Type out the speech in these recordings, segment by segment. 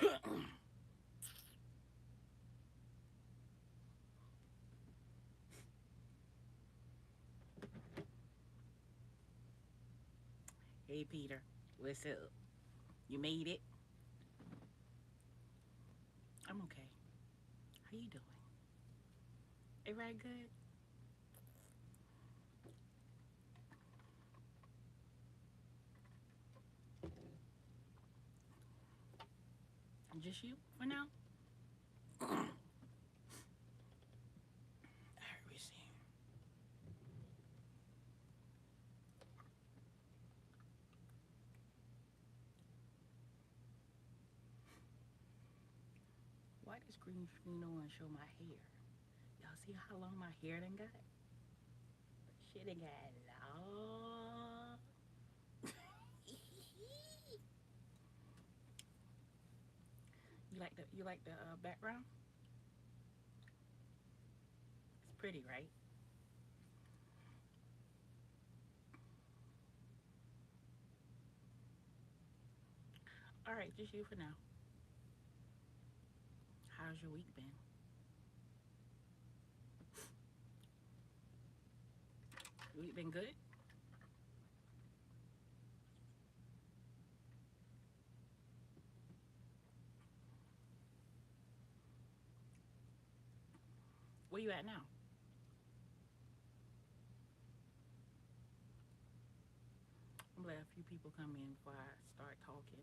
Hey Peter, what's up? You made it? I'm okay. How you doing? Everybody good? Just you for now? Alright, we see. Why does green screen on show my hair? Y'all see how long my hair done got? Shit done got long. You like the background? It's pretty, right? All right, just you for now. How's your week been? Your week been good? Where you at now? I'm gonna let a few people come in before I start talking.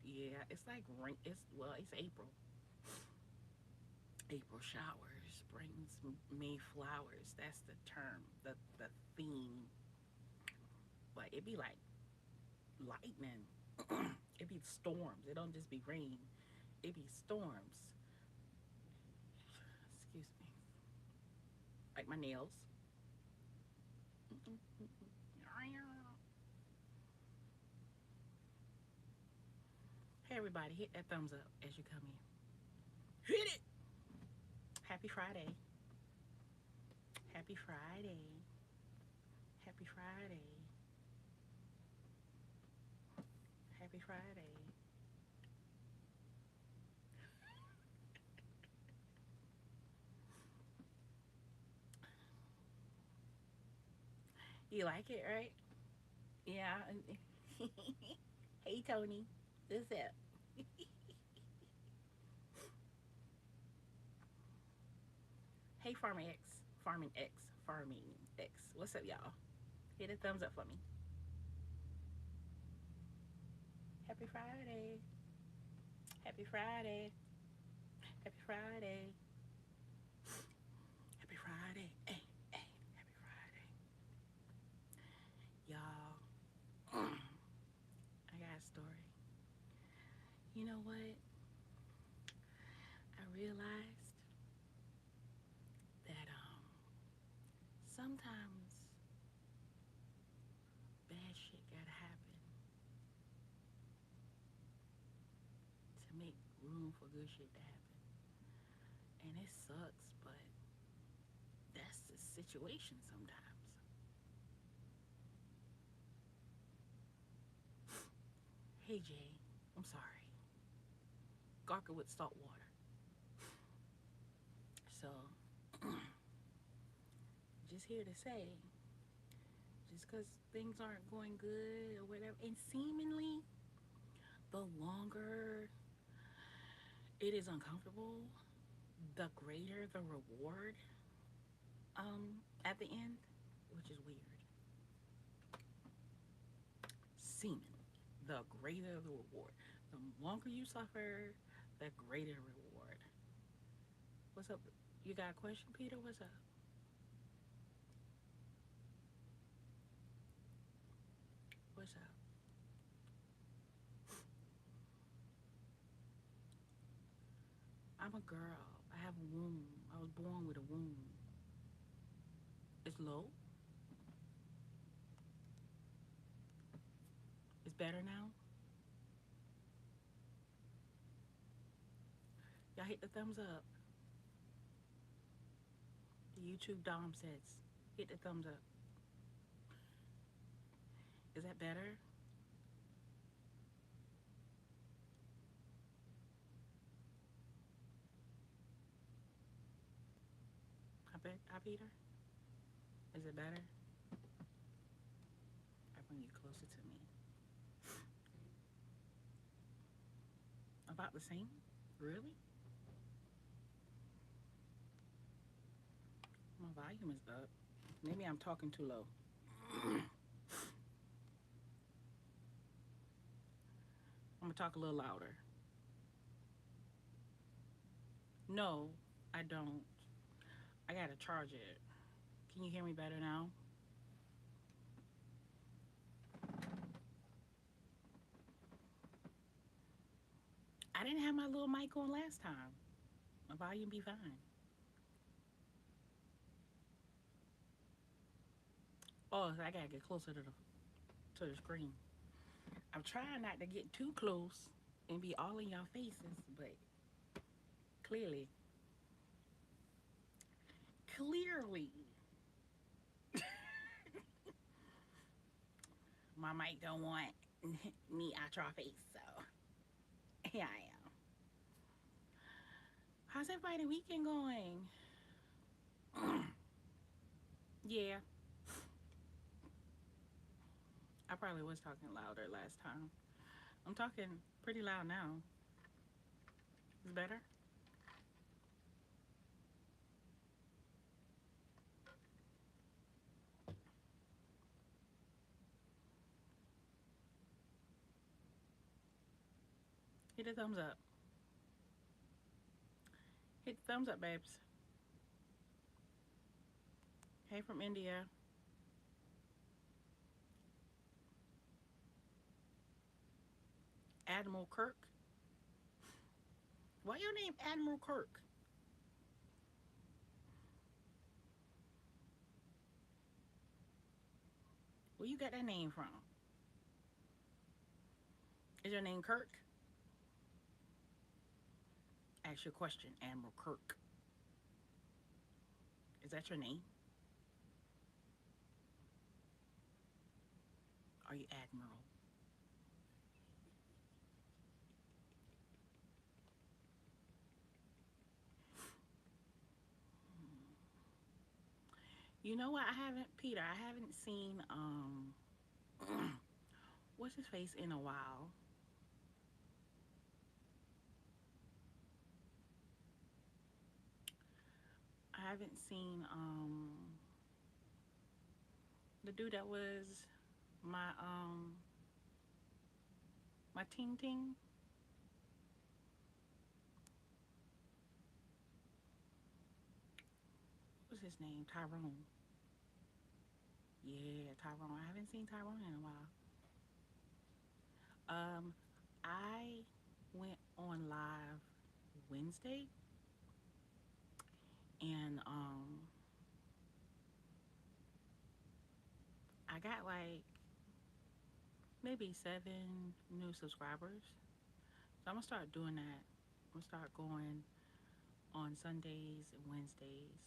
Yeah, it's like rain. It's April. April showers brings me flowers. That's the term, the theme. But it be like lightning. It be storms. It don't just be rain. It be storms. Excuse me. Like my nails. Hey everybody, hit that thumbs up as you come in. Hit it. Happy Friday. Happy Friday. Happy Friday. Happy Friday. You like it, right? Yeah. Hey Tony. What's up? Hey Farming X. Farming X. Farming X. What's up, y'all? Hit a thumbs up for me. Happy Friday. Happy Friday. Happy Friday. Happy Friday. Hey, hey. Happy Friday. Y'all, I got a story. You know what? I realized that sometimes bad shit gotta happen to make room for good shit to happen. And it sucks, but that's the situation sometimes. Hey Jay, I'm sorry. Gargle with salt water. So, just here to say, just because things aren't going good or whatever, and seemingly the longer it is uncomfortable, the greater the reward at the end, which is weird. Seemingly, the greater the reward. The longer you suffer, the greater reward. What's up? You got a question, Peter? What's up? What's up? I'm a girl. I have a womb. I was born with a womb. It's low. It's better now. Y'all hit the thumbs up. The YouTube Dom says, hit the thumbs up. Is that better? Peter? Is it better? I bring you closer to me. About the same? Really? My volume is up. Maybe I'm talking too low. I'm gonna talk a little louder. No, I don't. I gotta charge it. Can you hear me better now? I didn't have my little mic on last time. My volume be fine. Oh, I gotta get closer to the screen. I'm trying not to get too close and be all in your faces, but clearly, clearly, my mic don't want me out your face. So here I am. How's everybody weekend going? Yeah, I probably was talking louder last time. I'm talking pretty loud now. Is better? Hit a thumbs up. Hit the thumbs up, babes. Hey from India. Admiral Kirk. Why your name Admiral Kirk? Where you got that name from? Is your name Kirk? Ask your question, Admiral Kirk. Is that your name? Are you Admiral? You know what? I haven't, Peter. I haven't seen what's his face in a while. I haven't seen the dude that was my my ting ting. What's his name? Tyrone. Yeah, Tyrone. I haven't seen Tyrone in a while. Um, I went on live Wednesday, and I got like maybe 7 new subscribers. So I'm gonna start doing that. I'm gonna start going on Sundays and Wednesdays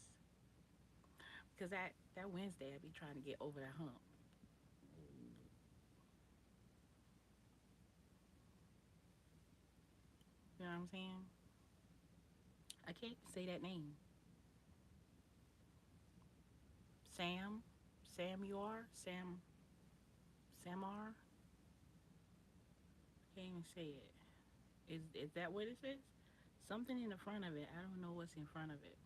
because that Wednesday I be trying to get over that hump. You know what I'm saying? I can't say that name. Sam, Sam, you are Sam, Samar. Can't even say it. Is that what it says? Something in the front of it. I don't know what's in front of it,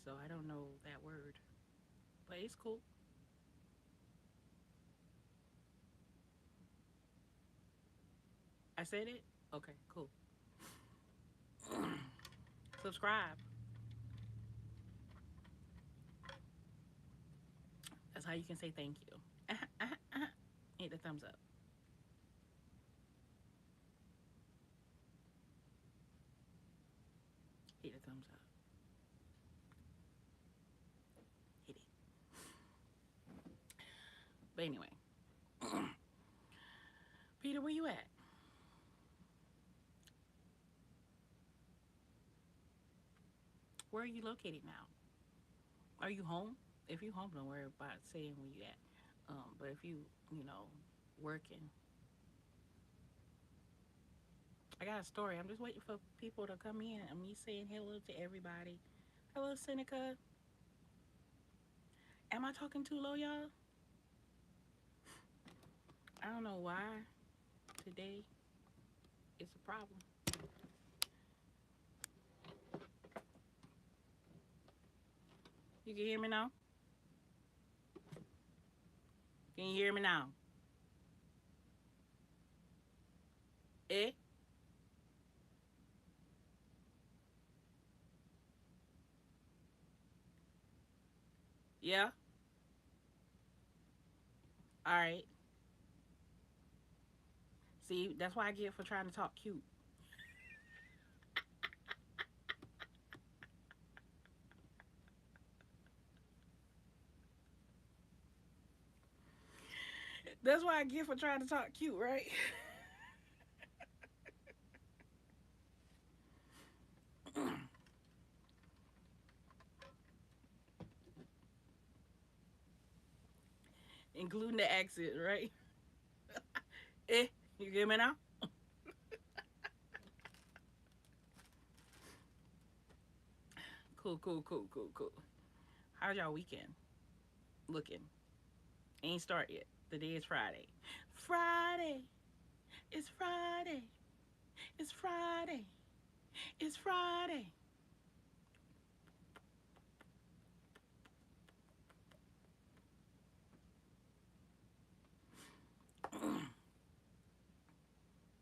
so I don't know that word. But it's cool. I said it. Okay, cool. Subscribe. That's how you can say thank you. Hit the thumbs up. Hit the thumbs up. Hit it. But anyway, Peter, where you at? Where are you located now? Are you home? If you home, don't worry about saying where you at. But if you know, working, I got a story. I'm just waiting for people to come in and me saying hello to everybody. Hello, Seneca. Am I talking too low, y'all? I don't know why today it's a problem. You can hear me now? Can you hear me now? Eh? Yeah? All right. See, that's why I get for trying to talk cute. That's why I get for trying to talk cute, right? Including the accent, right? Eh? You hear me now? Cool, cool, cool, cool, cool. How's y'all weekend looking? Ain't start yet. The day is Friday. Friday. It's Friday. It's Friday. It's Friday.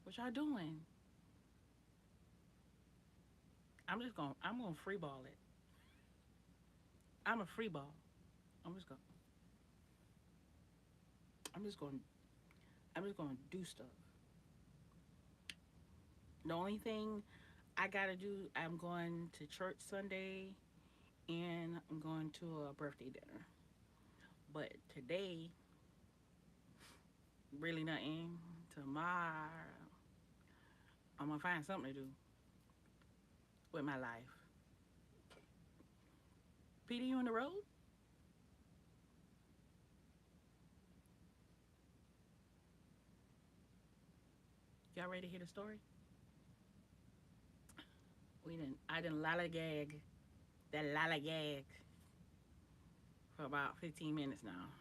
What y'all doing? I'm gonna free ball it. I'm a free ball. I'm just gonna I'm just gonna I'm just gonna do stuff. The only thing I gotta do, I'm going to church Sunday and I'm going to a birthday dinner. But today, really nothing. Tomorrow, I'm gonna find something to do with my life. Peter, you on the road? Y'all ready to hear the story? I didn't lollygag that lollygag for about 15 minutes now.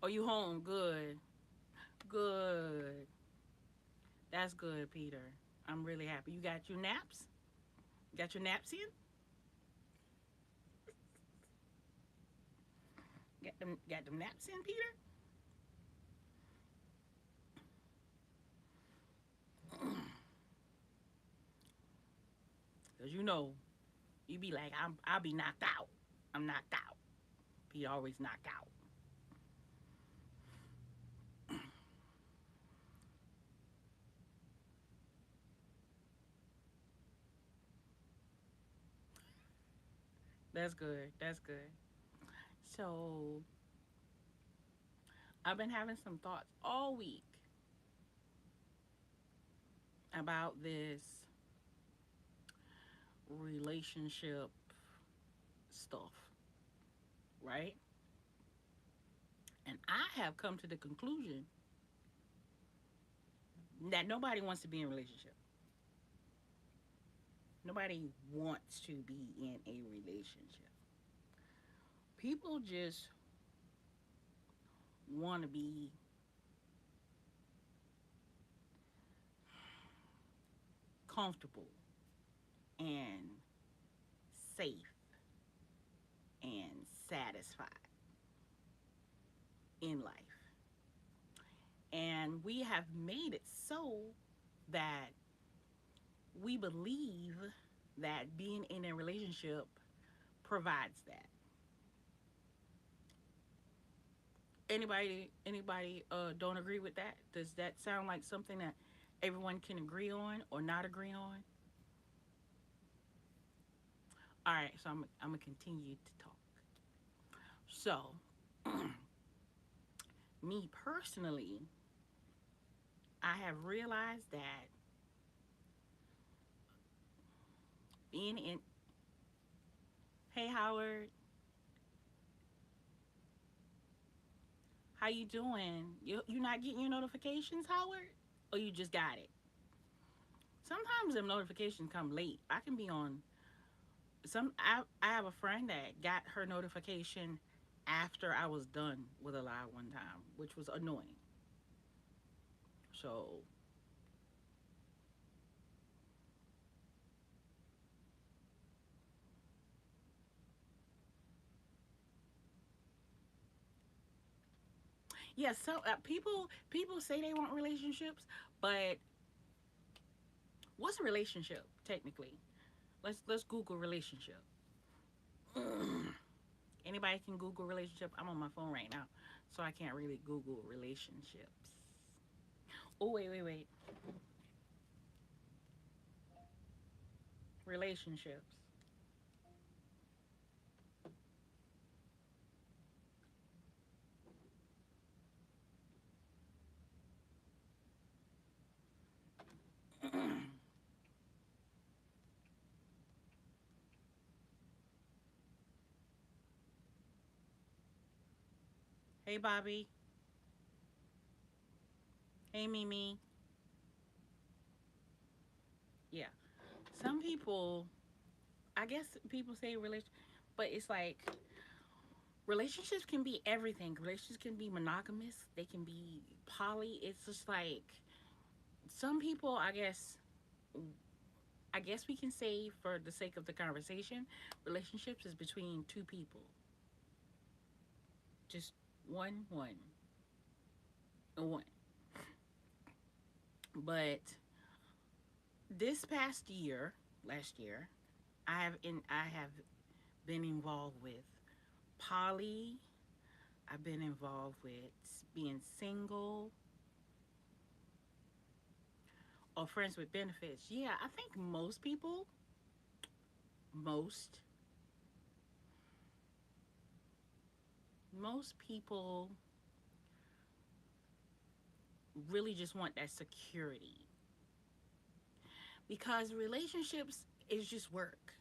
Oh, you home? Good. Good. That's good, Peter. I'm really happy. You got your naps? Got your naps in? Got them naps in, Peter? Cause you be like, I'll be knocked out. I'm knocked out. Peter always knocked out. That's good. That's good. So I've been having some thoughts all week about this relationship stuff, right? And I have come to the conclusion that nobody wants to be in a relationship. Nobody wants to be in a relationship. People just want to be comfortable and safe and satisfied in life. And we have made it so that we believe that being in a relationship provides that. Anybody don't agree with that? Does that sound like something that everyone can agree on or not agree on? All right, so I'm gonna continue to talk. So, me personally, I have realized that being in Hey Howard, how you doing? You not getting your notifications, Howard? Or you just got it? Sometimes them notifications come late. I can be on I have a friend that got her notification after I was done with a live one time, which was annoying. So yeah, so people say they want relationships, but what's a relationship technically? Let's Google relationship. Anybody can Google relationship. I'm on my phone right now, so I can't really Google relationships. Oh wait. Relationships. Hey Bobby. Hey Mimi. Yeah. Some people, I guess people say relation, but it's like relationships can be everything. Relationships can be monogamous. They can be poly. It's just like some people, I guess we can say for the sake of the conversation, relationships is between two people. Just one. But this past year, last year, I have been involved with poly. I've been involved with being single or friends with benefits. Yeah, I think most, most people really just want that security because relationships is just work.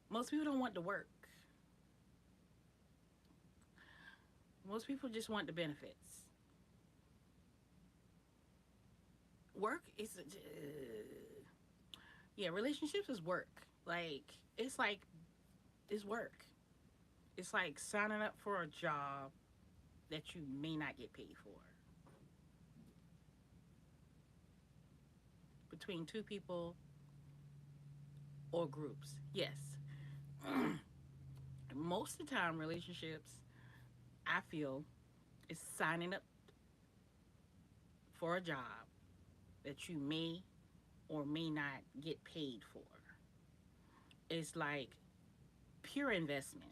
Most people don't want the work. Most people just want the benefits. Work is, yeah, relationships is work. Like, it's like, it's work. It's like signing up for a job that you may not get paid for between two people or groups. Yes. Most of the time, relationships, I feel, is signing up for a job that you may or may not get paid for. It's like pure investment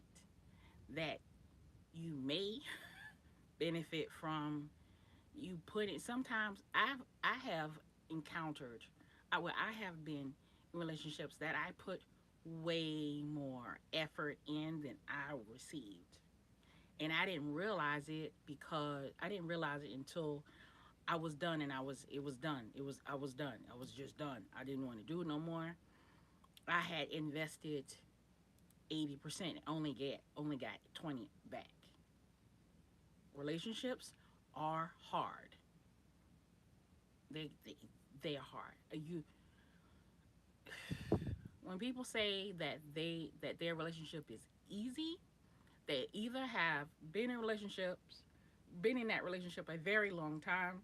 that you may benefit from. You put it. Sometimes I have encountered, I have been in relationships that I put way more effort in than I received, and I didn't realize it because I didn't realize it until I was done, and it was done. I was done. I was just done. I didn't want to do it no more. I had invested 80%, only got 20 back. Relationships are hard. They they are hard. You When people say that their relationship is easy, they either have been in that relationship a very long time,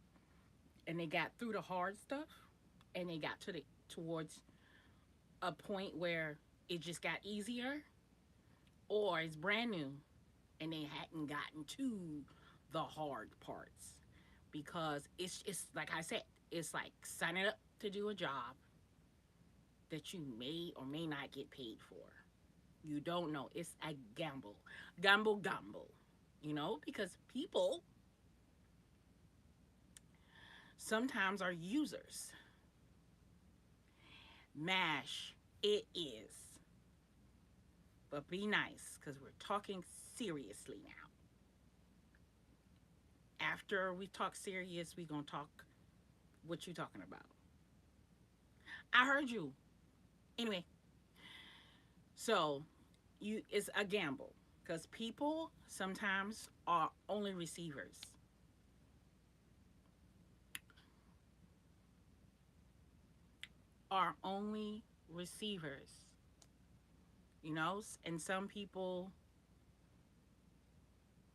and they got through the hard stuff, and they got towards a point where it just got easier, or it's brand new and they hadn't gotten to the hard parts because it's like I said, it's like signing up to do a job that you may or may not get paid for. You don't know. It's a gamble. Gamble. Because people sometimes are users. Mash, it is. But be nice because we're talking seriously now. After we talk serious, we going to talk what you talking about. I heard you. Anyway, so it's a gamble because people sometimes are only receivers. Are only receivers, you know, and some people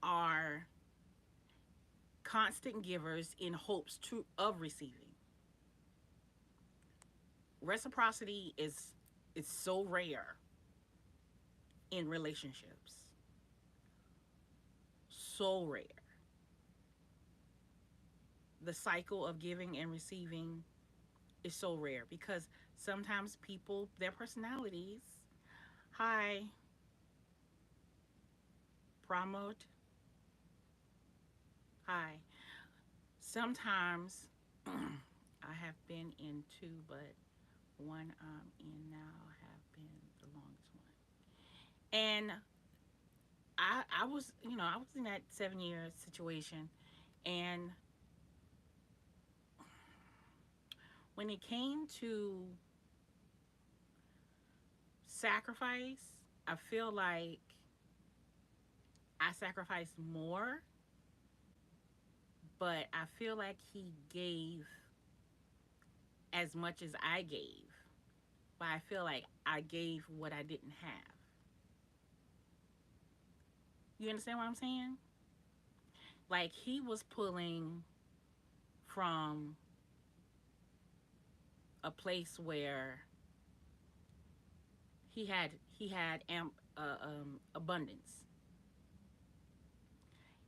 are constant givers in hopes to of receiving. Reciprocity is so rare in relationships. So rare. The cycle of giving and receiving is so rare because sometimes people, their personalities, hi, Pramod, hi. Sometimes I have been in two, but one I'm in now have been the longest one. And I was, you know, I was in that 7 year situation. And when it came to sacrifice, I feel like I sacrificed more, but I feel like he gave as much as I gave. But I feel like I gave what I didn't have. You understand what I'm saying? Like he was pulling from a place where he had abundance,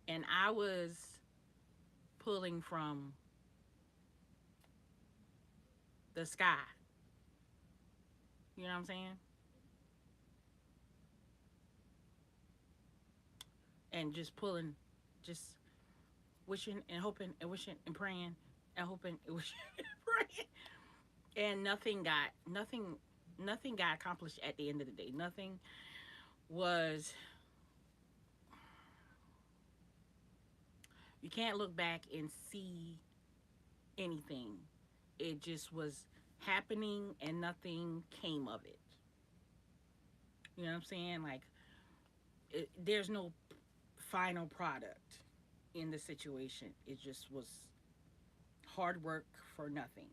and I was pulling from the sky. You know what I'm saying? And just pulling, just wishing and hoping and wishing and praying and hoping and wishing and praying, and nothing got accomplished at the end of the day. Nothing was. You can't look back and see anything. It just was happening and nothing came of it. You know what I'm saying? Like there's no final product in the situation. It just was hard work for nothing.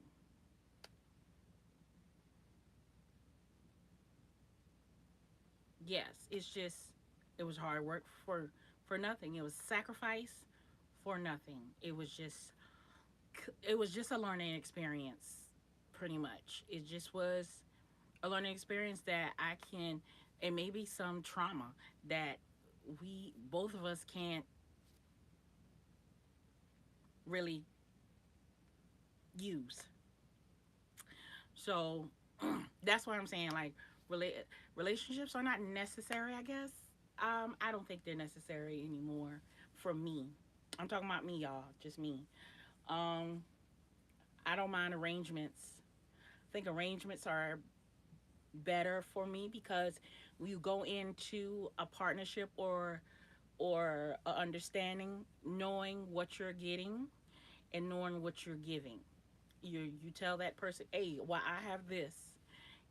Yes, it's just it was hard work for nothing. It was sacrifice for nothing. It was just a learning experience pretty much. It just was a learning experience that I can, and maybe some trauma that we both of us can't really use. So that's what I'm saying. Like rela- relationships are not necessary, I guess. I don't think they're necessary anymore for me. I'm talking about me, y'all, just me. Um, I don't mind arrangements. I think arrangements are better for me because when you go into a partnership or a understanding, knowing what you're getting and knowing what you're giving. You tell that person, hey, well, I have this,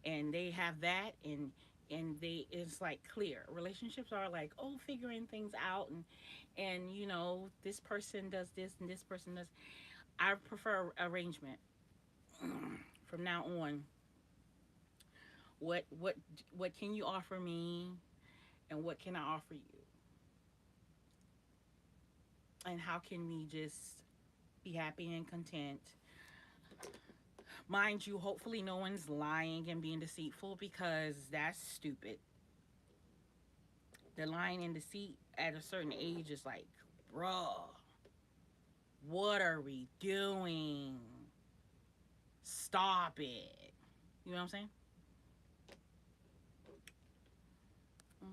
and they have that, and they it's like clear. Relationships are like, oh, figuring things out, and you know this person does this and this person does. I prefer arrangement. From now on, what what what can you offer me, and what can I offer you, and how can we just be happy and content. Mind you, hopefully no one's lying and being deceitful because that's stupid. The lying and deceit at a certain age is like, bruh, what are we doing? Stop it. You know what I'm saying? Mm.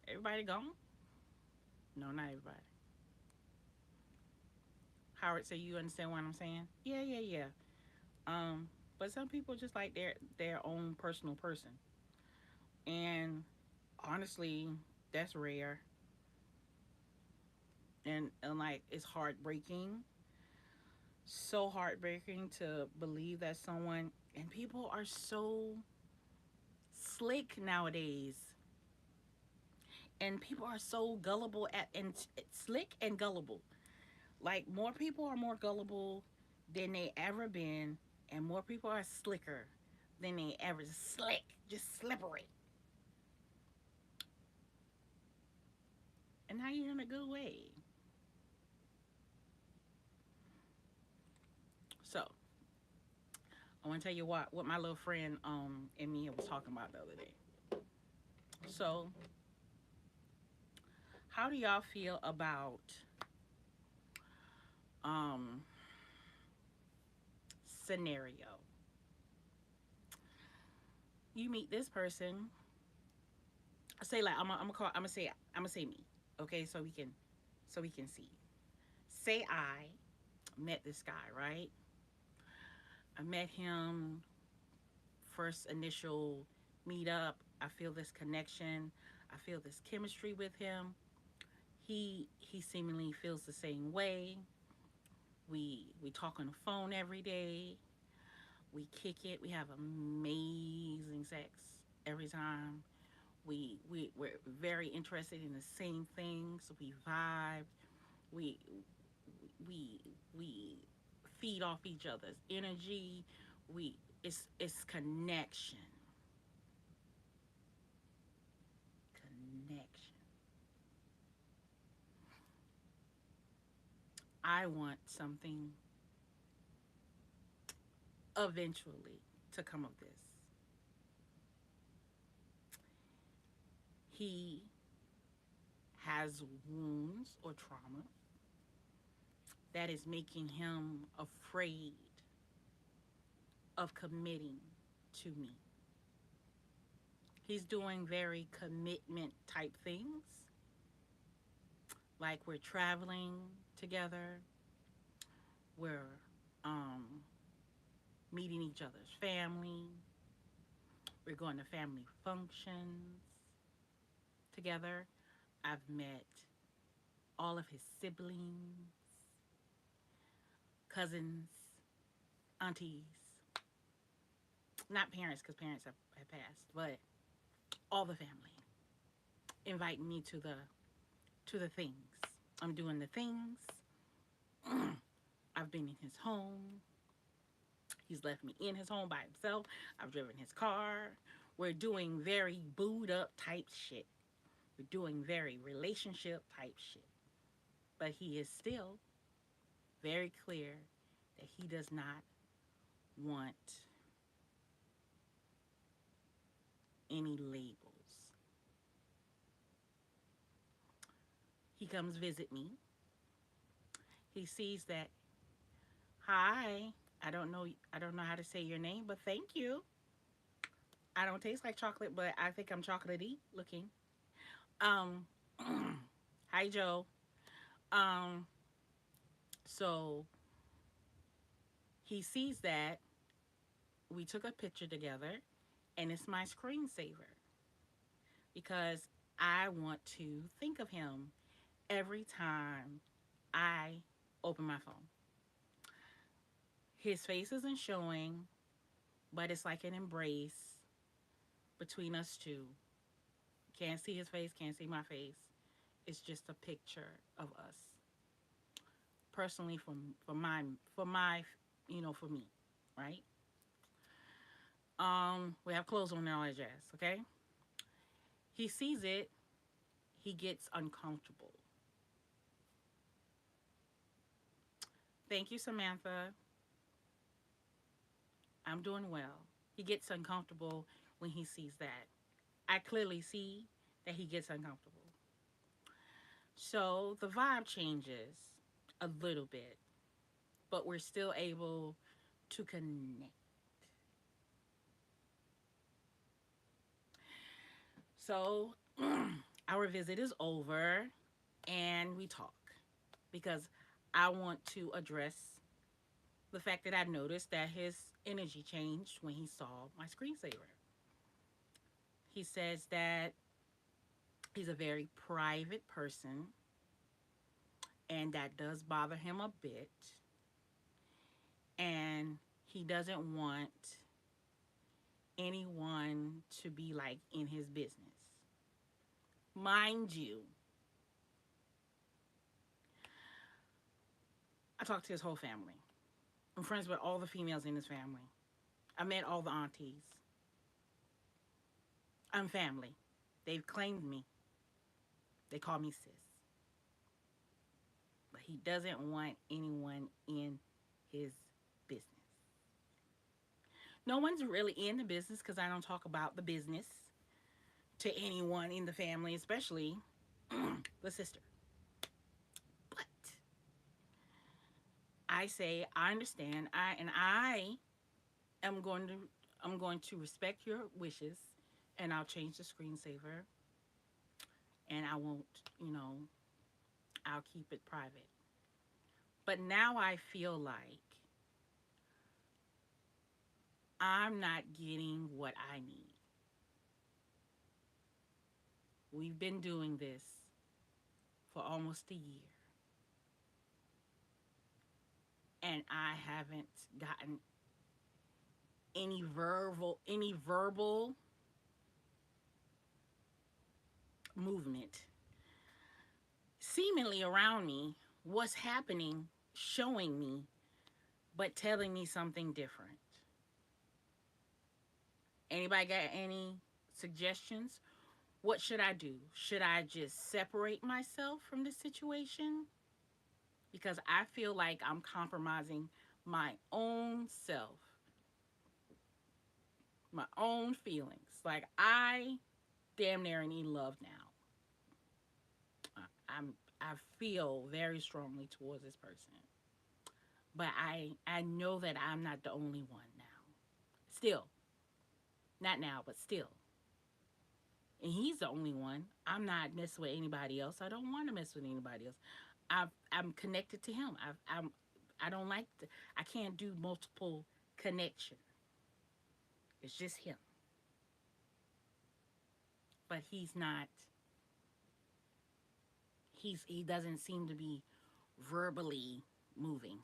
Everybody gone? No, not everybody. Howard, say you understand what I'm saying? Yeah, yeah, yeah. But some people just like their own personal person, and honestly, that's rare, and like it's heartbreaking So heartbreaking to believe that someone, and people are so slick nowadays, and people are so gullible at and slick and gullible. Like more people are more gullible than they ever been, and more people are slicker than they ever. Slick, just slippery, and not even in a good way. So I want to tell you what my little friend and me was talking about the other day. So how do y'all feel about um scenario? You meet this person. Say like I'm gonna say me. Okay, so we can see. Say I met this guy, right? I met him first initial meetup. I feel this connection. I feel this chemistry with him. He seemingly feels the same way. We talk on the phone every day. We kick it. We have amazing sex every time. We're very interested in the same things. We vibe. We we we feed off each other's energy. We it's connection. Connection. I want something eventually to come of this. He has wounds or trauma that is making him afraid of committing to me. He's doing very commitment type things, like we're traveling together, we're um, meeting each other's family, we're going to family functions together. I've met all of his siblings, cousins, aunties, not parents because parents have passed, but all the family inviting me to the things. I'm doing the things. I've been in his home. He's left me in his home by himself. I've driven his car. We're doing very booed up type shit. We're doing very relationship type shit. But he is still very clear that he does not want any labels. He comes visit me. He sees that, hi, I don't know how to say your name, but thank you. I don't taste like chocolate, but I think I'm chocolatey looking. Um hi Joe. Um so he sees that we took a picture together and it's my screensaver because I want to think of him every time I open my phone. His face isn't showing, but it's like an embrace between us two. Can't see his face, can't see my face. It's just a picture of us. Personally for my for me, right? We have clothes on and all that jazz, okay? He sees it, he gets uncomfortable. Thank you, Samantha. I'm doing well. He gets uncomfortable when he sees that. I clearly see that he gets uncomfortable. So the vibe changes a little bit, but we're still able to connect. So our visit is over and we talk because I want to address the fact that I noticed that his energy changed when he saw my screensaver. He says that he's a very private person and that does bother him a bit. and he doesn't want anyone to be like in his business. Mind you, I talked to his whole family. I'm friends with all the females in his family. I met all the aunties. I'm family. They've claimed me. They call me sis. But he doesn't want anyone in his business. No one's really in the business because I don't talk about the business to anyone in the family, especially the sister. But I say I understand. I am going to respect your wishes, and I'll change the screensaver, and I won't, you know, I'll keep it private. But now I feel like I'm not getting what I need. We've been doing this for almost a year, and I haven't gotten any verbal movement seemingly around me. What's happening, showing me, but telling me something different. Anybody got any suggestions? What should I do? Should I just separate myself from the situation? Because I feel like I'm compromising my own self, my own feelings. Like I damn near need love now. I feel very strongly towards this person, but I know that I'm not the only one now. Still, not now, but still. And he's the only one. I'm not messing with anybody else. I don't want to mess with anybody else. I'm connected to him. I don't like to, I can't do multiple connection. It's just him. But he's not. He doesn't seem to be verbally moving.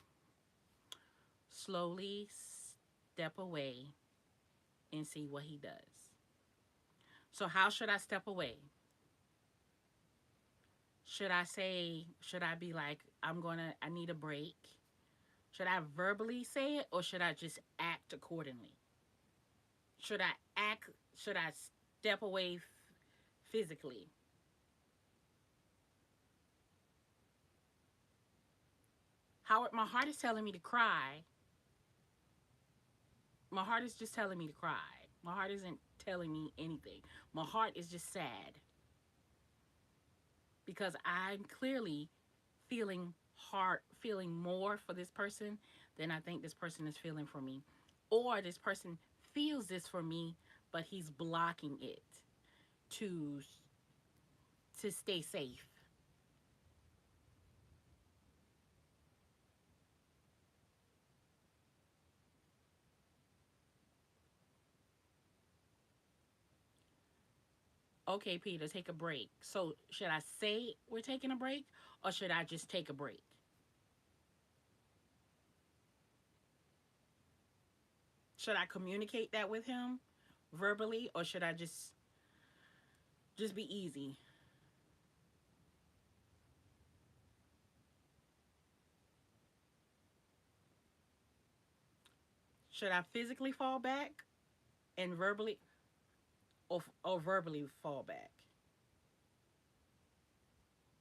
Slowly step away and see what he does. So how should I step away? Should I be like, I need a break? Should I verbally say it or should I just act accordingly? Should I act, should I step away physically? Howard, my heart is telling me to cry. My heart is just telling me to cry. My heart isn't telling me anything. My heart is just sad because I'm clearly feeling more for this person than I think this person is feeling for me. Or this person feels this for me, but he's blocking it to stay safe. Okay, Peter, take a break. So, should I say we're taking a break or should I just take a break? Should I communicate that with him verbally or should I just be easy? Should I physically fall back and verbally or verbally fall back?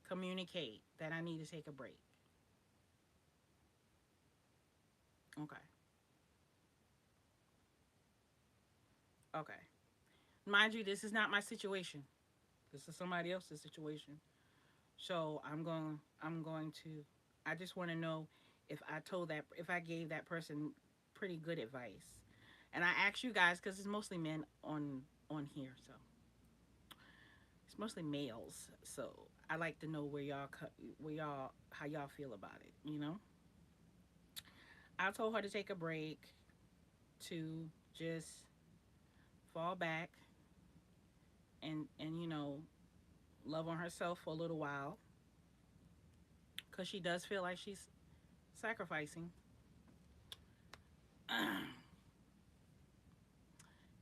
Communicate that I need to take a break. Okay. Okay. Mind you, this is not my situation. This is somebody else's situation. So I'm going to I just want to know if I gave that person pretty good advice. And I ask you guys cuz it's mostly men on here, so it's mostly males. So I like to know where y'all how y'all feel about it, you know? I told her to take a break to just fall back and love on herself for a little while cuz she does feel like she's sacrificing.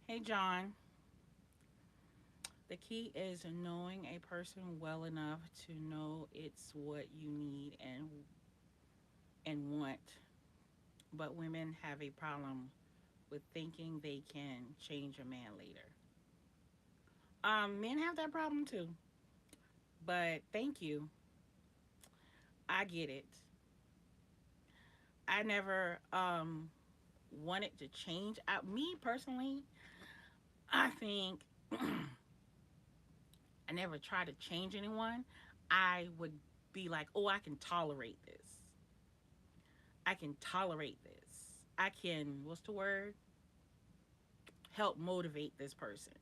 Hey, John. The key is knowing a person well enough to know it's what you need and want. But women have a problem with thinking they can change a man later. Men have that problem too. But thank you. I get it. I never wanted to change. Me personally, I think I never tried to change anyone. I would be like, oh, I can tolerate this. I can tolerate this. I can, what's the word? Help motivate this person.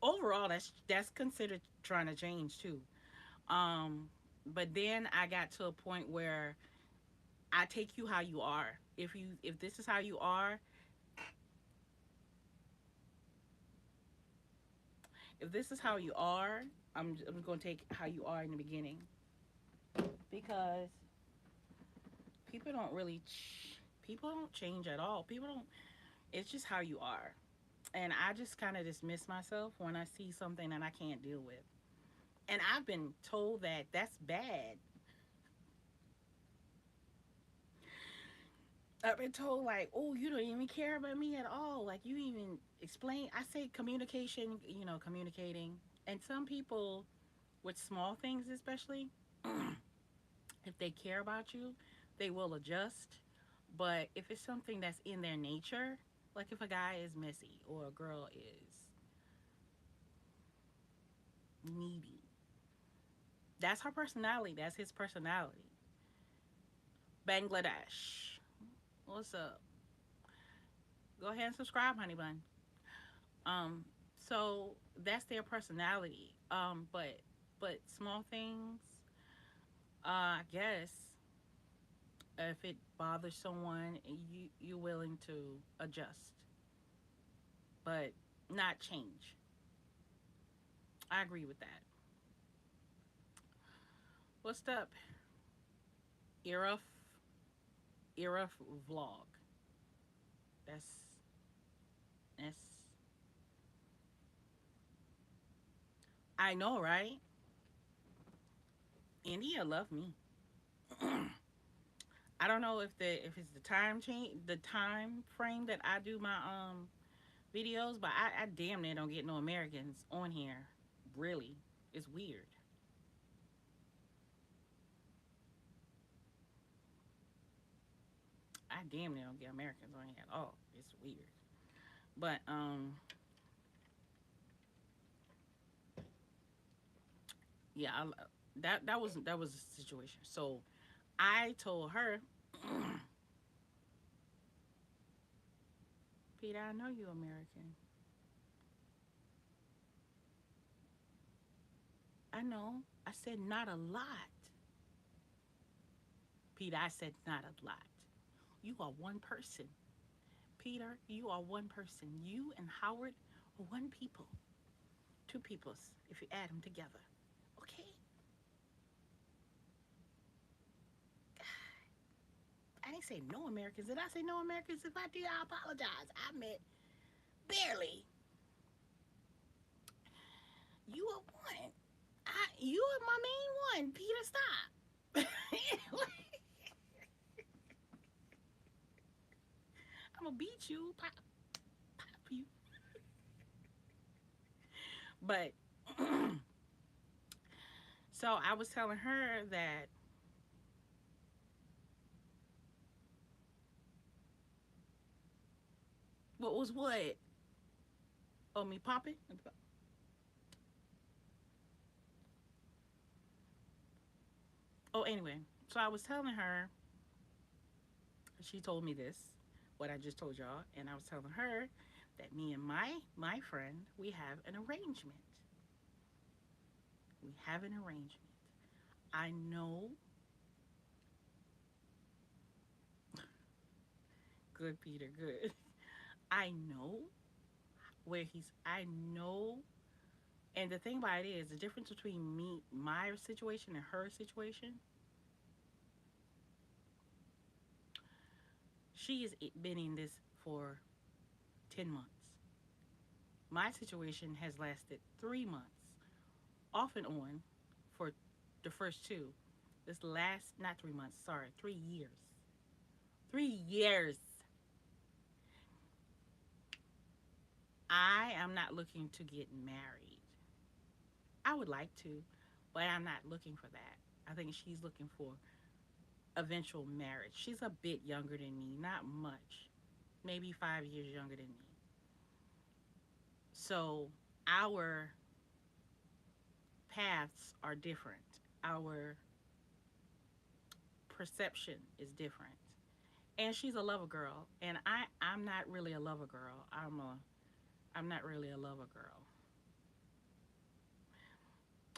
Overall, that's considered trying to change too. Um, but then I got to a point where I take you how you are. If this is how you are, if this is how you are, I'm going to take how you are in the beginning because people don't really people don't change at all. People don't. It's just how you are, and I just kind of dismiss myself when I see something that I can't deal with. And I've been told that that's bad. I've been told like, oh, you don't even care about me at all. Like you even explain. I say communication, communicating. And some people with small things, especially, if they care about you, they will adjust. But if it's something that's in their nature, like if a guy is messy or a girl is needy, that's her personality. That's his personality. Bangladesh. What's up? Go ahead and subscribe, honey bun. Um, so that's their personality. But small things, I guess if it bothers someone, you're willing to adjust, but not change. I agree with that. What's up, Iraf? Iraf vlog. That's. I know, right? India love me. I don't know if it's the time frame that I do my videos, but I damn near don't get no Americans on here. Really, it's weird. I damn near don't get Americans on here at all. It's weird. But yeah, that was the situation. So I told her, Peter, I know you American. I know. I said not a lot. Peter, I said not a lot. You are one person. Peter, you are one person. You and Howard are one people. Two peoples if you add them together. Okay? I didn't say no Americans. Did I say no Americans? If I did, I apologize. I meant barely. You are one. You are my main one. Peter, stop. I'm gonna beat you, pop you. But so I was telling her that what was what? Oh, me popping? Oh, anyway. So I was telling her, she told me this, what I just told y'all, and I was telling her that me and my friend, we have an arrangement. We have an arrangement. I know, good Peter, good. I know I know, and the thing about it is the difference between my situation and her situation. She has been in this for 10 months. My situation has lasted 3 months, off and on, for the first two. This last, not 3 months, sorry, 3 years. 3 years. I am not looking to get married. I would like to, but I'm not looking for that. I think she's looking for eventual marriage. She's a bit younger than me, not much, maybe 5 years younger than me. So our paths are different. Our perception is different. And she's a lover girl, and I'm not really a lover girl. I'm not really a lover girl.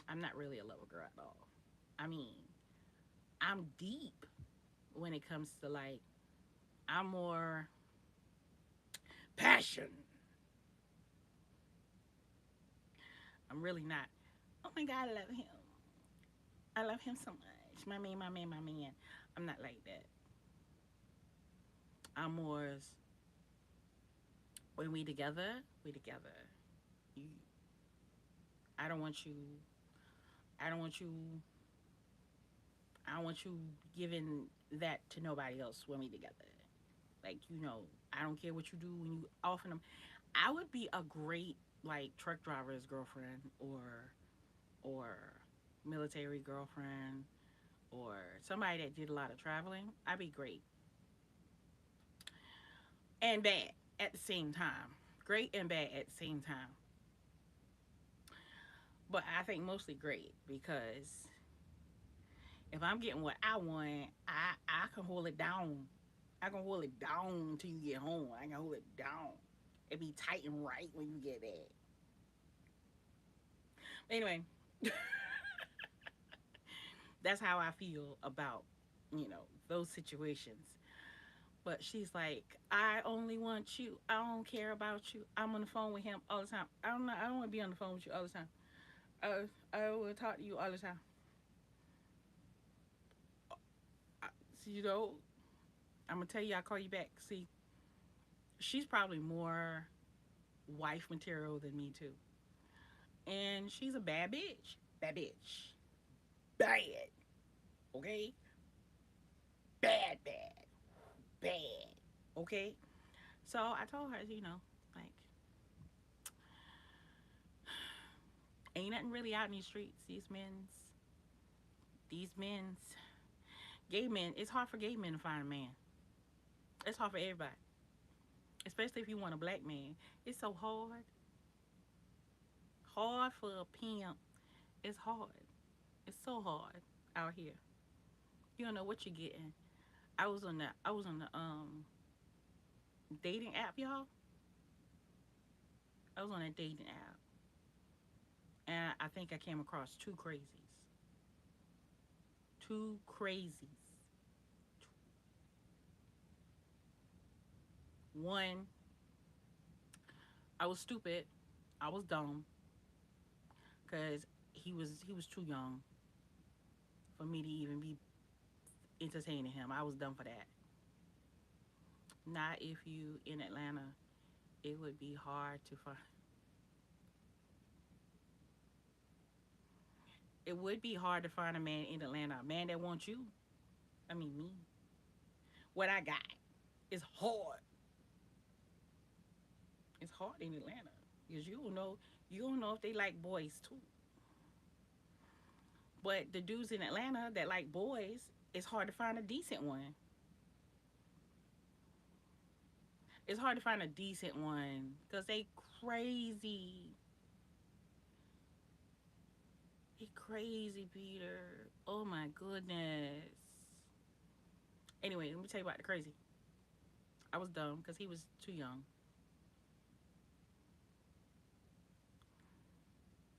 I'm not really a lover girl at all. I mean, I'm deep when it comes to like I'm more passion. I'm really not. Oh my god, I love him. I love him so much. My man, my man, my man. I'm not like that. I'm more when we together, we together. You, I don't want you. I don't want you. I don't want you giving that to nobody else when we together. Like I don't care what you do when you offer them. I would be a great like truck driver's girlfriend or military girlfriend or somebody that did a lot of traveling. I'd be great and bad at the same time. Great and bad at the same time. But I think mostly great because if I'm getting what I want, I can hold it down. I can hold it down till you get home. I can hold it down. It be tight and right when you get back. Anyway, that's how I feel about those situations. But she's like, I only want you. I don't care about you. I'm on the phone with him all the time. I don't know. I don't want to be on the phone with you all the time. I will talk to you all the time. I, so, I'm gonna tell you. I'll call you back. See, she's probably more wife material than me too, and she's a bad bitch. Bad bitch. Bad. Okay. Bad. Bad. Bad. Okay. So I told her, like, ain't nothing really out in these streets. These men's, gay men. It's hard for gay men to find a man. It's hard for everybody, especially if you want a black man. It's so hard. Hard for a pimp. It's hard. It's so hard out here. You don't know what you're getting. I was on the dating app, y'all. I was on a dating app, and I think I came across two crazies. Two crazies. One, I was stupid. I was dumb because he was too young for me to even be entertaining him. I was dumb for that. Not if you in Atlanta. It would be hard to find. It would be hard to find a man in Atlanta, a man that wants you. I mean me. What I got is hard. It's hard in Atlanta because you don't know if they like boys too. But the dudes in Atlanta that like boys, it's hard to find a decent one. It's hard to find a decent one because they crazy. He crazy, Peter. Oh my goodness. Anyway, let me tell you about the crazy. I was dumb because he was too young.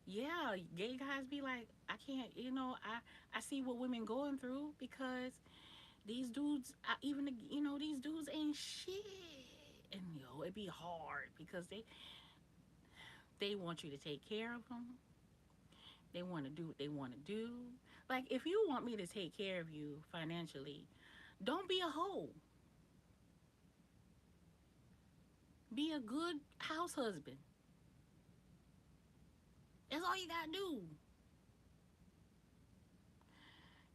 Yeah, gay guys be like, I can't, I see what women going through because these dudes, these dudes ain't shit. And it be hard because they want you to take care of them. They want to do what they want to do. Like if you want me to take care of you financially, don't be a hoe. Be a good house husband. That's all you gotta do.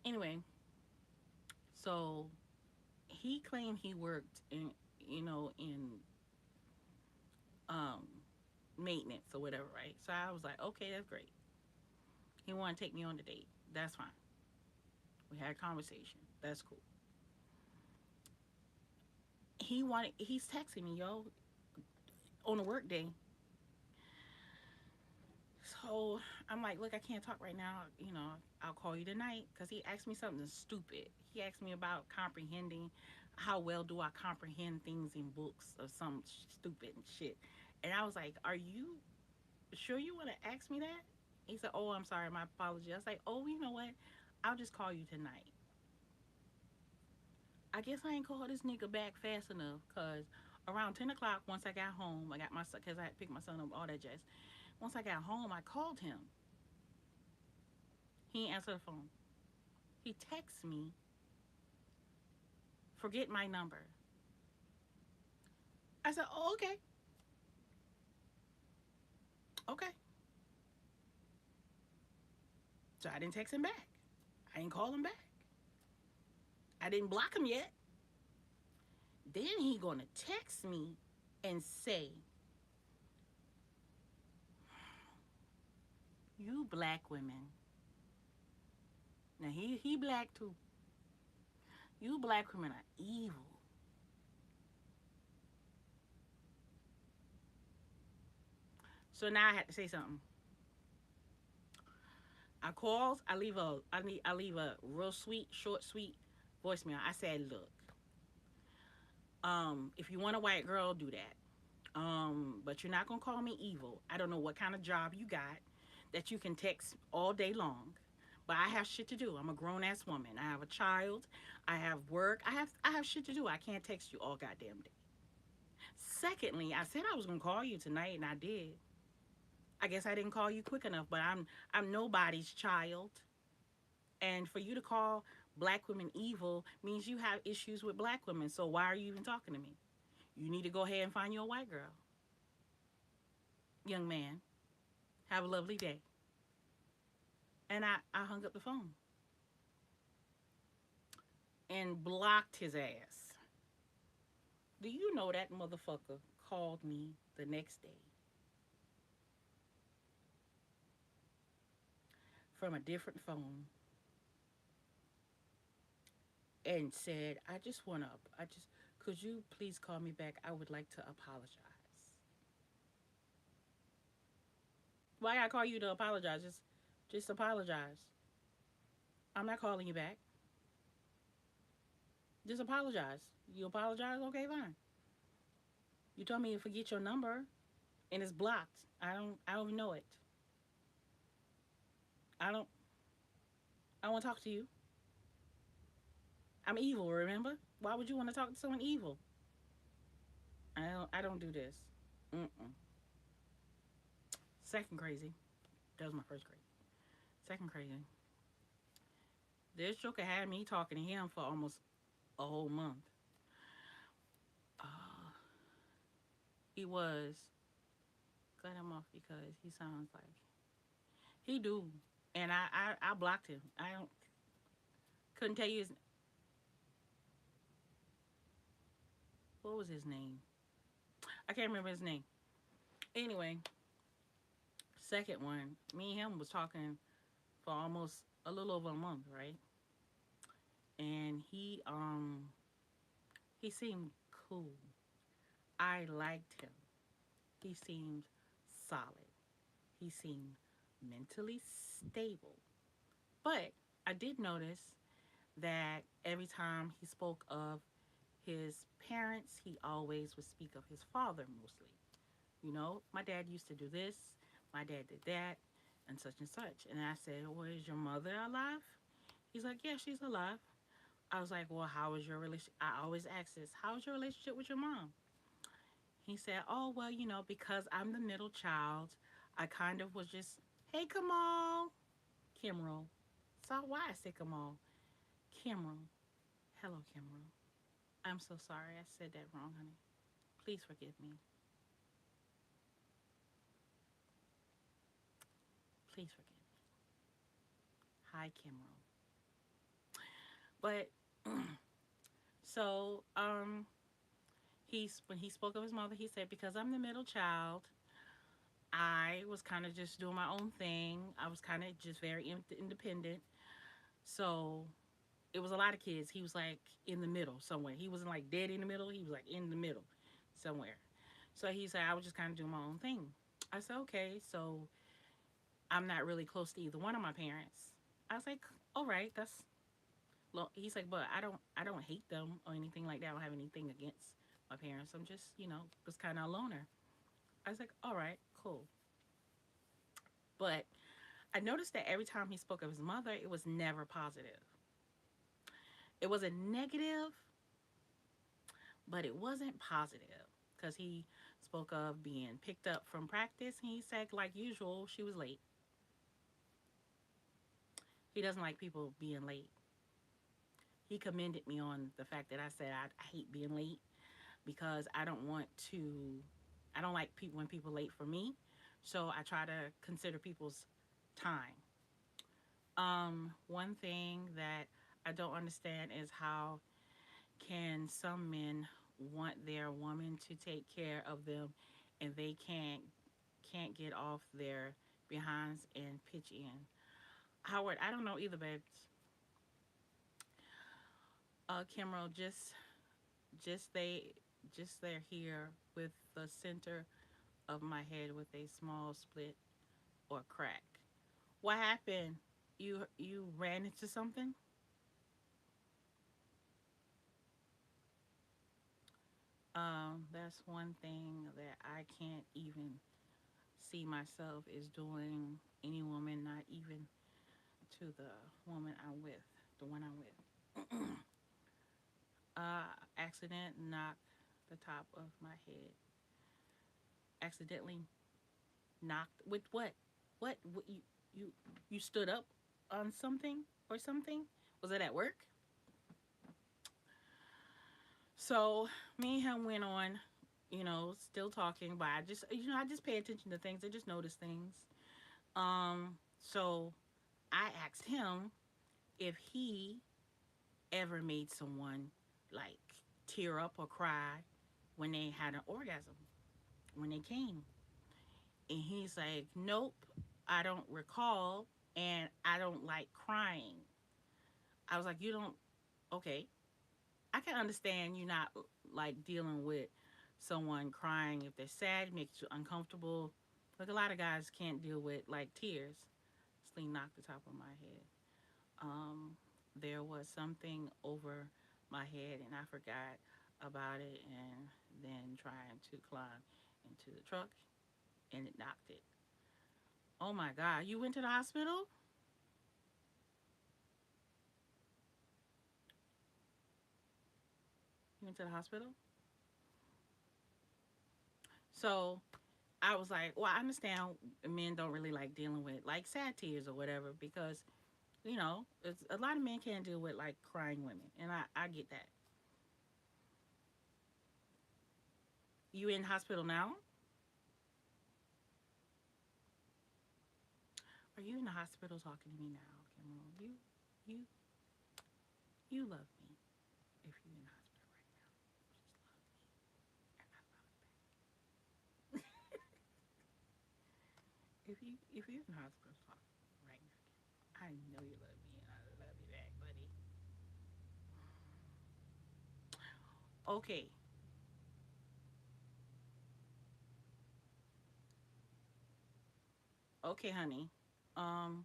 Anyway, so he claimed he worked in, in um maintenance or whatever, right? So I was like, okay, that's great. He wanted to take me on the date. That's fine. We had a conversation. That's cool. He's texting me, yo, on a work day. So I'm like, look, I can't talk right now. I'll call you tonight because he asked me something stupid. He asked me about comprehending how well do I comprehend things in books or some stupid shit. And I was like, are you sure you want to ask me that? He said, oh, I'm sorry, my apology. I was like, oh, you know what? I'll just call you tonight. I guess I ain't called this nigga back fast enough because around 10 o'clock, once I got home, I got my son, because I had to pick my son up, all that jazz. Once I got home, I called him. He didn't answer the phone. He texts me, forget my number. I said, oh, okay, okay. So I didn't text him back. I didn't call him back. I didn't block him yet. Then he gonna text me and say, you black women. Now he black too. You black women are evil. So now I had to say something. I leave a real sweet, short, sweet voicemail. I said, look, if you want a white girl, do that. But you're not gonna call me evil. I don't know what kind of job you got that you can text all day long. But I have shit to do. I'm a grown ass woman. I have a child. I have work. I have shit to do. I can't text you all goddamn day. Secondly, I said I was gonna call you tonight and I did. I guess I didn't call you quick enough, but I'm nobody's child. And for you to call black women evil means you have issues with black women. So why are you even talking to me? You need to go ahead and find you a white girl. Young man, have a lovely day. And I hung up the phone and blocked his ass. Do you know that motherfucker called me the next day from a different phone and said, could you please call me back? I would like to apologize. Why I call you to apologize? Just apologize. I'm not calling you back. Just apologize. You apologize? Okay, fine. You told me to forget your number and it's blocked. I don't know it. I don't I want to talk to you. I'm evil, remember? Why would you want to talk to someone evil? I don't do this. Mm-mm. Second crazy. That was my first crazy. Second crazy. This joker had me talking to him for almost a whole month. Uh, he was cut him off because he sounds like he do, and I blocked him. I don't couldn't tell you what was his name. I can't remember his name. Anyway, second one, me and him was talking for almost a little over a month, right? And he seemed cool. I liked him. He seemed solid. He seemed mentally stable. But I did notice that every time he spoke of his parents, he always would speak of his father mostly. My dad used to do this, my dad did that, and such and such. And I said, well, is your mother alive? He's like, yeah, she's alive. I was like, well, how is your relationship? I always ask this, how's your relationship with your mom? He said, oh, well, because I'm the middle child, I kind of was just, hey, Kamal. Kimrel. So why I say Kamal? Kimrel. Hello, Kimrel. I'm so sorry. I said that wrong, honey. Please forgive me. Please forgive me. Hi, Kimro. But so he's when he spoke of his mother, he said, because I'm the middle child, I was kind of just doing my own thing. I was kind of just very independent. So it was a lot of kids. He was like in the middle somewhere. He wasn't like dead in the middle. He was like in the middle somewhere. So he said, I was just kind of doing my own thing. I said, okay, so I'm not really close to either one of my parents. I was like, all right, that's. He's like, but I don't hate them or anything like that. I don't have anything against my parents. I'm just, was kind of a loner. I was like, all right, cool. But I noticed that every time he spoke of his mother, it was never positive. It was a negative, but it wasn't positive because he spoke of being picked up from practice. And he said, like usual, she was late. He doesn't like people being late. He commended me on the fact that I said I hate being late because I don't want to, I don't like people when people late for me. So I try to consider people's time. One thing that I don't understand is how can some men want their woman to take care of them and they can't get off their behinds and pitch in. Howard, I don't know either, babes. Kimro, just they just they're here with the center of my head with a small split or crack. What happened? You ran into something? That's one thing that I can't even see myself is doing any woman, not even to the woman I'm with, the one I'm with. Accident knocked the top of my head. Accidentally knocked with what? What you you stood up on something or something? Was it at work? So me and him went on, still talking, but I just pay attention to things. I just notice things. So I asked him if he ever made someone like tear up or cry when they had an orgasm, when they came. And he's like, nope, I don't recall, and I don't like crying. I was like, you don't, okay. I can understand you not like dealing with someone crying if they're sad, makes you uncomfortable. Like a lot of guys can't deal with like tears. Sling knocked the top of my head. Um, there was something over my head and I forgot about it and then trying to climb into the truck and it knocked it. Oh my God, you went to the hospital? You went to the hospital? So I was like, well, I understand men don't really like dealing with like sad tears or whatever because, it's, a lot of men can't deal with like crying women. And I get that. You in hospital now? Are you in the hospital talking to me now, Cameron? You, you love me if you're in the hospital right now. Just love me, and I love you back. If you're in the hospital talking right now, I know you love me and I love you back, buddy. Okay, okay, honey. Um,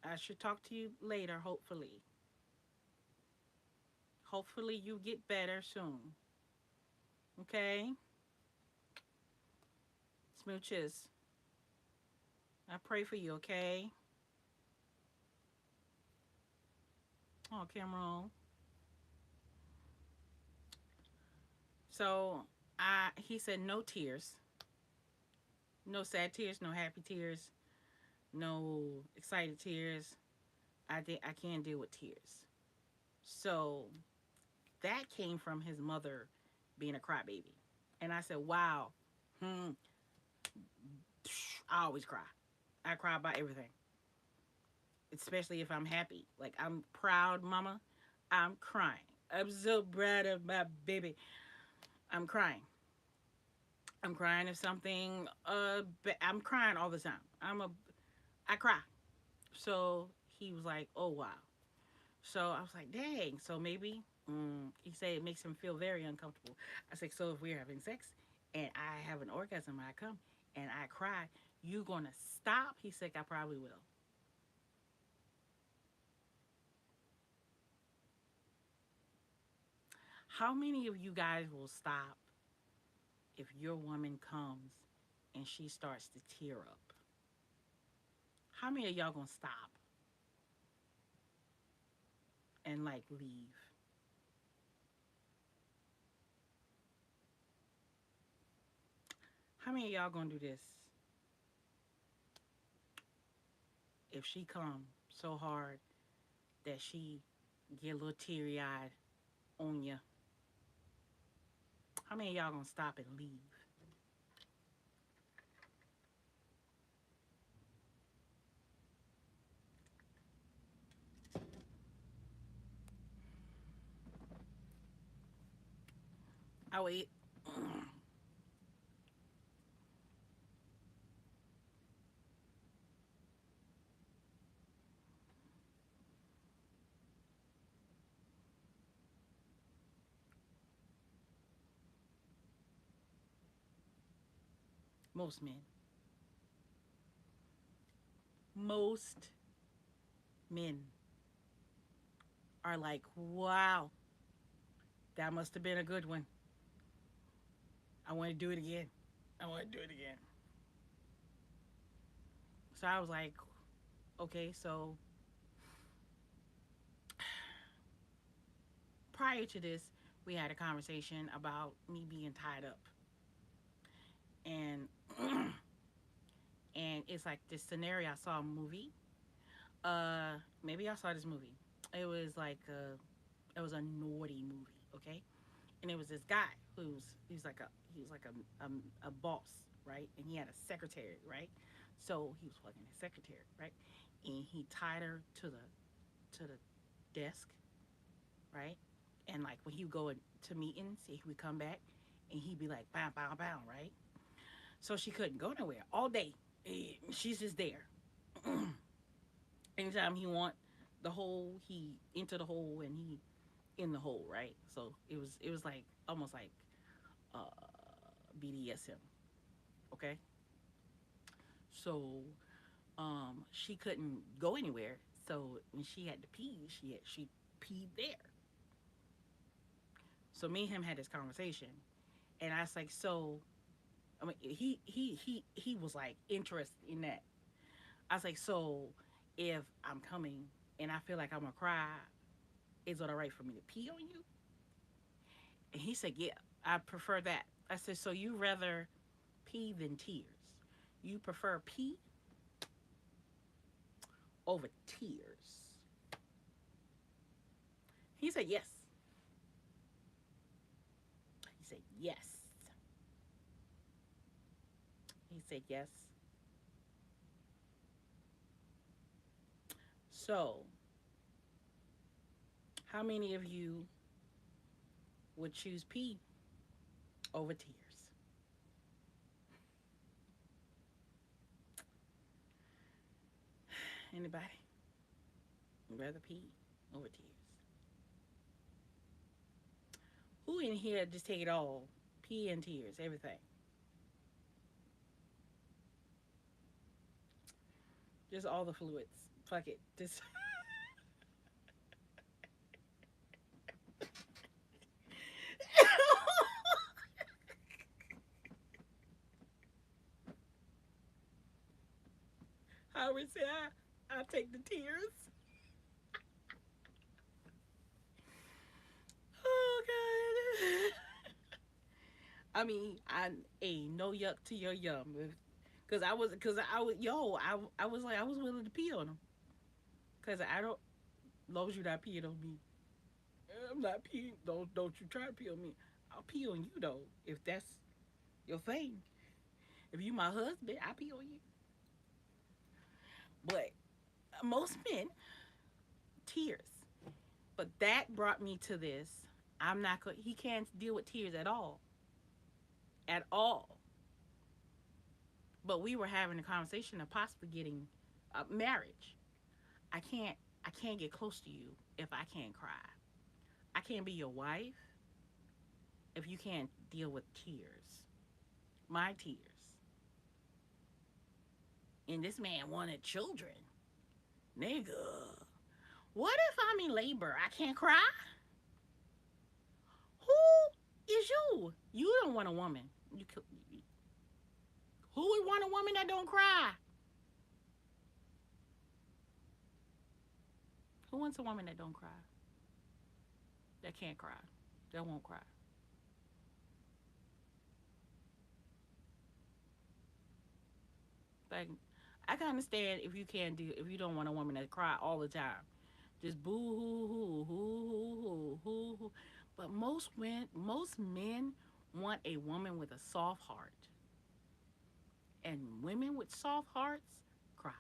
I should talk to you later. Hopefully, hopefully you get better soon. Okay, smooches. I pray for you. Okay. Oh, Cameron. So he said no tears, no sad tears, no happy tears, no excited tears. I can't deal with tears. So that came from his mother being a crybaby. And I said, wow, hmm, I always cry. I cry about everything, especially if I'm happy. Like I'm proud, mama. I'm crying. I'm so proud of my baby. I'm crying. I'm crying if something. I'm crying all the time. I cry. So he was like, "Oh wow." So I was like, "Dang." So maybe he said it makes him feel very uncomfortable. I said, "So if we're having sex and I have an orgasm, I come and I cry, you gonna stop?" He said, "I probably will." How many of you guys will stop if your woman comes and she starts to tear up? How many of y'all gonna stop and like leave? How many of y'all gonna do this if she come so hard that she get a little teary eyed on you? How many of y'all gonna stop and leave? I wait. Most men, most men are like, wow, that must have been a good one. I want to do it again. I want to do it again. So I was like, okay, so prior to this, we had a conversation about me being tied up. And and it's like this scenario. I saw a movie. Maybe I saw this movie. It was like it was a naughty movie, okay? And it was this guy he was like a boss, right? And he had a secretary, right? So he was fucking his secretary, right? And he tied her to the desk, right? And like when he would go to meetings, he would come back and he'd be like, bow, bow, bow, right? So she couldn't go nowhere all day. She's just there. Anytime he want the hole, he into the hole and he in the hole, right? So it was like almost like uh, BDSM, okay? So she couldn't go anywhere. So when she had to pee, she peed there. So me and him had this conversation, and I was like, so I mean, he was like interested in that. I was like, so if I'm coming and I feel like I'm gonna cry, is it all right for me to pee on you? And he said, yeah, I prefer that. I said, so you rather pee than tears? You prefer pee over tears? He said, yes. He said, yes. He said, yes. So, how many of you would choose pee over tears? Anybody? Rather pee over tears? Who in here just take it all? Pee and tears, everything. Just all the fluids. Fuck it. Just I would say I take the tears. Oh god. I mean, I ain't no yuck to your yum. I was like, I was willing to pee on him. Cause I don't, as long as you're not peeing on me, I'm not peeing. Don't you try to pee on me. I'll pee on you though, if that's your thing. If you my husband, I pee on you. But most men, tears. But that brought me to this. I'm not going. He can't deal with tears at all. But we were having a conversation of possibly getting marriage. I can't. I can't get close to you if I can't cry. I can't be your wife if you can't deal with tears. My tears. And this man wanted children. Nigga. What if I'm in labor? I can't cry? Who is you? You don't want a woman. Who would want a woman that don't cry? Who wants a woman that don't cry? That can't cry? That won't cry? Like, I can understand if you can't do if you don't want a woman that cry all the time. Just boo hoo hoo hoo hoo hoo hoo. But most men want a woman with a soft heart, and women with soft hearts cry.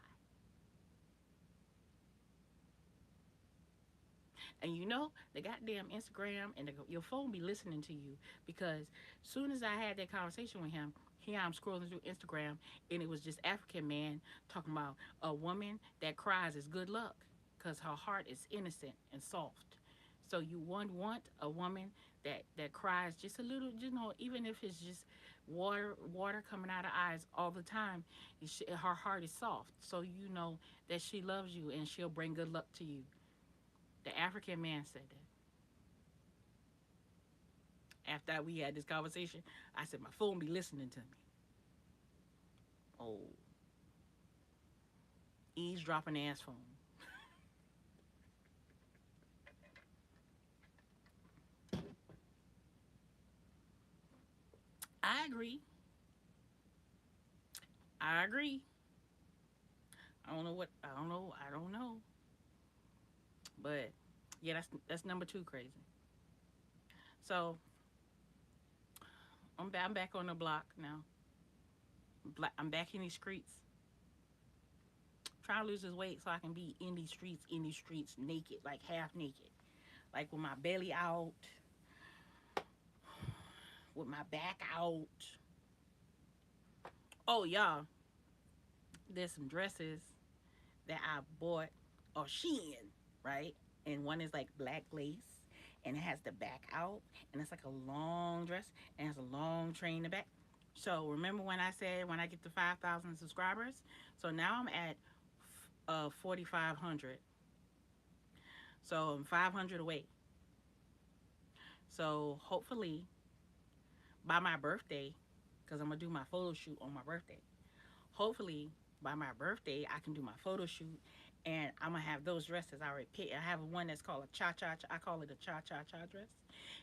And you know, the goddamn Instagram and your phone be listening to you because soon as I had that conversation with him, here I'm scrolling through Instagram and it was just African man talking about a woman that cries is good luck because her heart is innocent and soft. So you want a woman that cries just a little, even if it's just water coming out of eyes all the time. Her heart is soft, so you know that she loves you and she'll bring good luck to you. The African man said that. After we had this conversation, I said, my phone be listening to me. Oh, eavesdropping ass phone. I agree. I agree. I don't know what, I don't know. I don't know. But yeah, that's number two crazy. So I'm back on the block now. I'm back in these streets. Trying to lose this weight so I can be in these streets naked, like half naked. Like with my belly out, with my back out. Oh, y'all, there's some dresses that I bought or Shein, right? And one is like black lace and it has the back out and it's like a long dress and it's a long train in the back. So remember when I said when I get to 5,000 subscribers? So now I'm at 4,500. So I'm 500 away. So hopefully by my birthday, because I'm gonna do my photo shoot on my birthday. Hopefully by my birthday I can do my photo shoot and I'm gonna have those dresses I already picked. I have one that's called a cha-cha. I call it a cha-cha-cha dress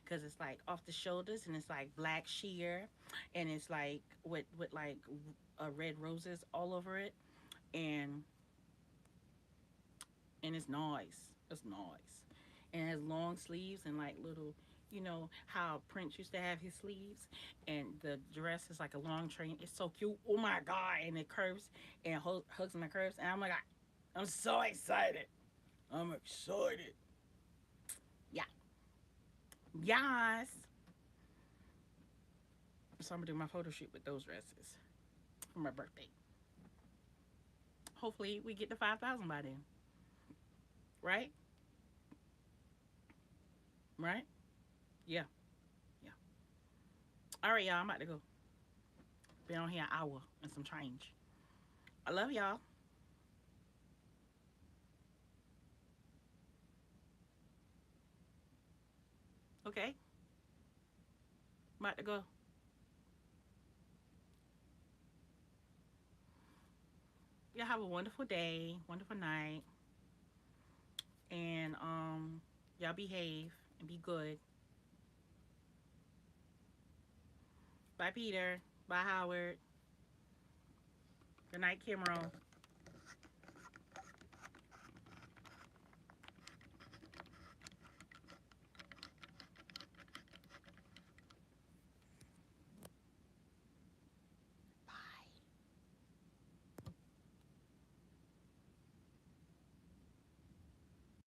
because it's like off the shoulders and it's like black sheer and it's like with like red roses all over it and it's nice. It's nice. And it has long sleeves and like little, you know how Prince used to have his sleeves, and the dress is like a long train. It's so cute. Oh my god! And it curves and hugs my curves, and I'm like, I'm so excited. I'm excited. Yeah. Yes. So I'm gonna do my photo shoot with those dresses for my birthday. Hopefully we get to 5,000 by then. Right? Right? Yeah. Yeah. All right, y'all. I'm about to go. Been on here an hour and some change. I love y'all. Okay. I'm about to go. Y'all have a wonderful day, wonderful night, and y'all behave and be good. Bye, Peter. Bye, Howard. Good night, Kimro.